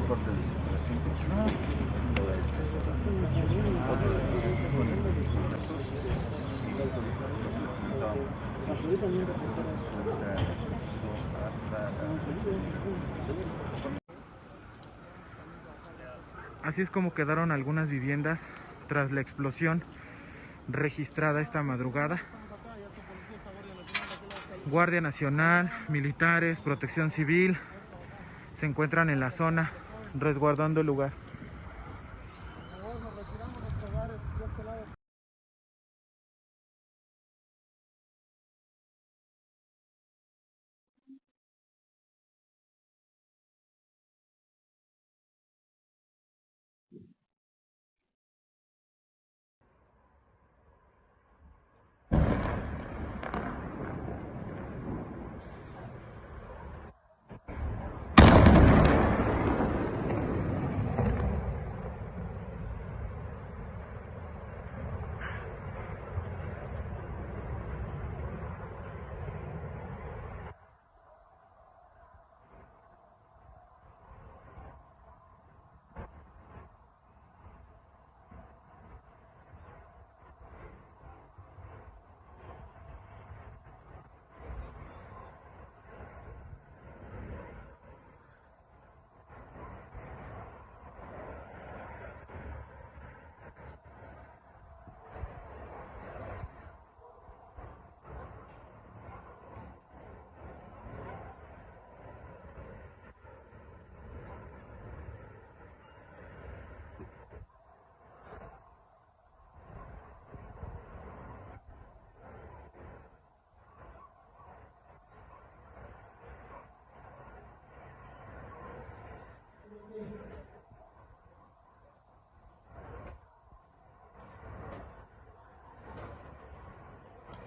cortes de circulación. Así es como quedaron algunas viviendas tras la explosión registrada esta madrugada. Guardia Nacional, militares, Protección Civil se encuentran en la zona resguardando el lugar.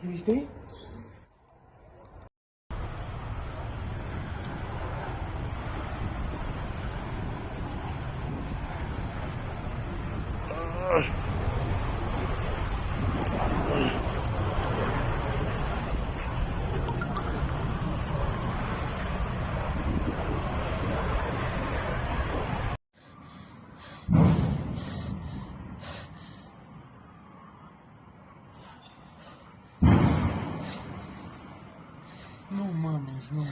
¿Y viste? No mames, no.